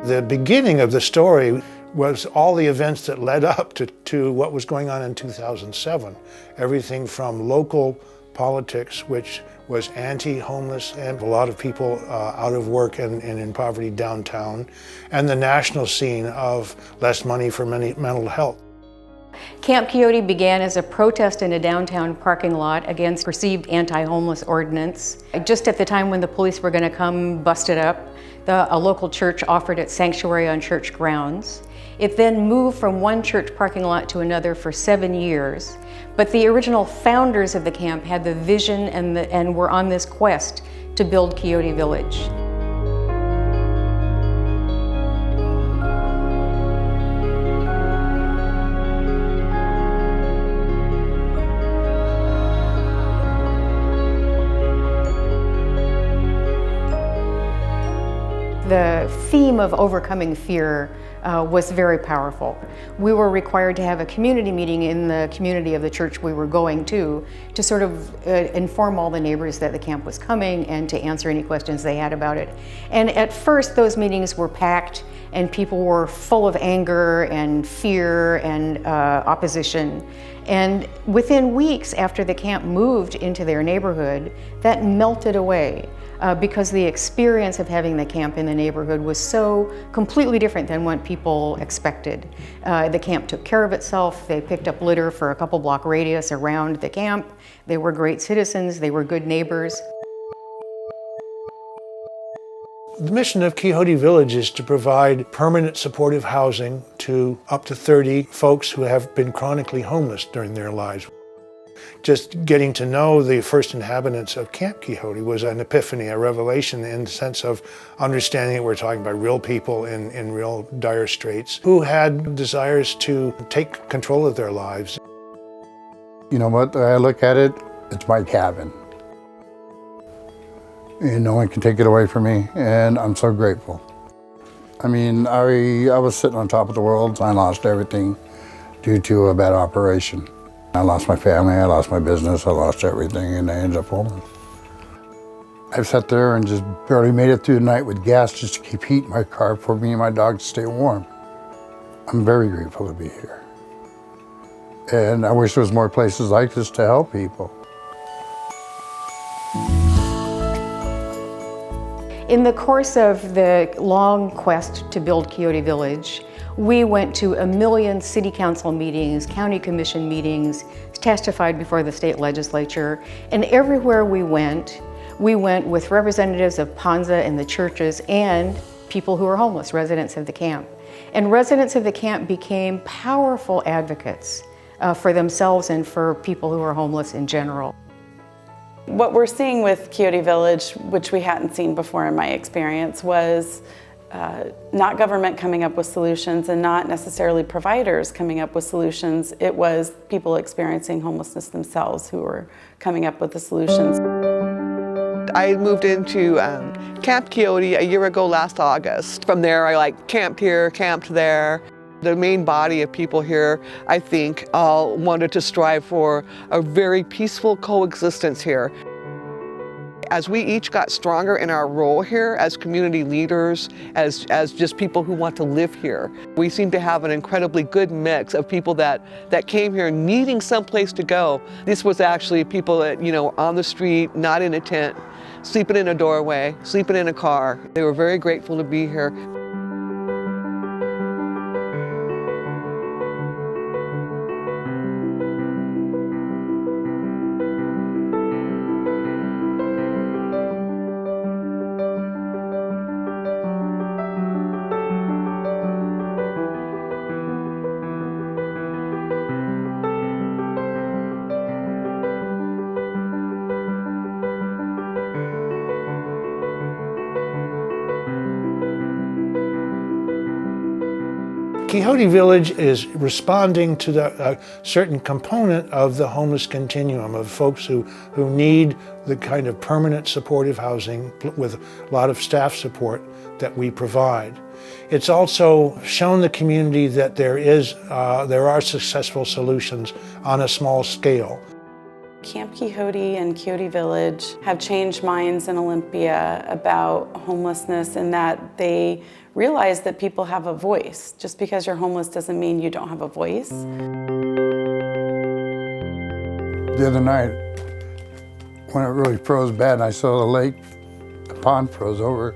The beginning of the story was all the events that led up to what was going on in 2007. Everything from local politics, which was anti-homeless and a lot of people out of work and in poverty downtown, and the national scene of less money for mental health. Camp Quixote began as a protest in a downtown parking lot against perceived anti-homeless ordinance. Just at the time when the police were going to come bust it up, a local church offered it sanctuary on church grounds. It then moved from one church parking lot to another for 7 years. But the original founders of the camp had the vision and were on this quest to build Quixote Village. The theme of overcoming fear was very powerful. We were required to have a community meeting in the community of the church we were going to sort of inform all the neighbors that the camp was coming and to answer any questions they had about it. And at first those meetings were packed and people were full of anger and fear and opposition. And within weeks after the camp moved into their neighborhood, that melted away. Because the experience of having the camp in the neighborhood was so completely different than what people expected. The camp took care of itself. They picked up litter for a couple block radius around the camp. They were great citizens. They were good neighbors. The mission of Quixote Village is to provide permanent supportive housing to up to 30 folks who have been chronically homeless during their lives. Just getting to know the first inhabitants of Camp Quixote was an epiphany, a revelation in the sense of understanding that we're talking about real people in real dire straits who had desires to take control of their lives. You know what, I look at it, it's my cabin. And no one can take it away from me, and I'm so grateful. I mean, I was sitting on top of the world. I lost everything due to a bad operation. I lost my family, I lost my business, I lost everything, and I ended up homeless. I've sat there and just barely made it through the night with gas just to keep heat in my car for me and my dog to stay warm. I'm very grateful to be here. And I wish there was more places like this to help people. In the course of the long quest to build Quixote Village, we went to 1 million city council meetings, county commission meetings, testified before the state legislature, and everywhere we went with representatives of Panza and the churches and people who were homeless, residents of the camp. And residents of the camp became powerful advocates for themselves and for people who are homeless in general. What we're seeing with Quixote Village, which we hadn't seen before in my experience, was not government coming up with solutions and not necessarily providers coming up with solutions. It was people experiencing homelessness themselves who were coming up with the solutions. I moved into Camp Quixote a year ago last August. From there I camped here, camped there. The main body of people here, I think, all wanted to strive for a very peaceful coexistence here. As we each got stronger in our role here as community leaders, as just people who want to live here, we seem to have an incredibly good mix of people that came here needing someplace to go. This was actually people that, on the street, not in a tent, sleeping in a doorway, sleeping in a car. They were very grateful to be here. Quixote Village is responding to a certain component of the homeless continuum of folks who need the kind of permanent supportive housing with a lot of staff support that we provide. It's also shown the community that there are successful solutions on a small scale. Camp Quixote and Quixote Village have changed minds in Olympia about homelessness, in that they realize that people have a voice. Just because you're homeless doesn't mean you don't have a voice. The other night, when it really froze bad and I saw the lake, the pond froze over,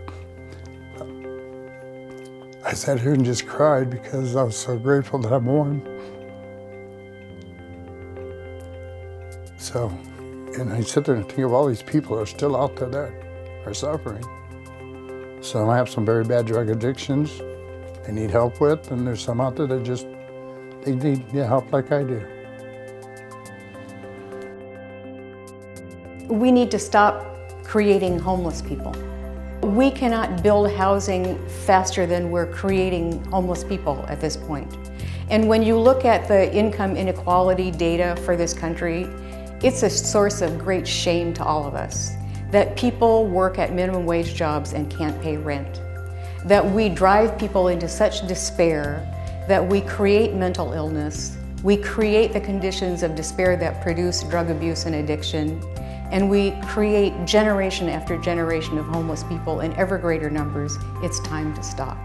I sat here and just cried because I was so grateful that I'm warm. So, and I sit there and think of all these people that are still out there that are suffering. Some have some very bad drug addictions they need help with, and there's some out there that just, they need help like I do. We need to stop creating homeless people. We cannot build housing faster than we're creating homeless people at this point. And when you look at the income inequality data for this country, it's a source of great shame to all of us that people work at minimum wage jobs and can't pay rent, that we drive people into such despair that we create mental illness, we create the conditions of despair that produce drug abuse and addiction, and we create generation after generation of homeless people in ever greater numbers. It's time to stop.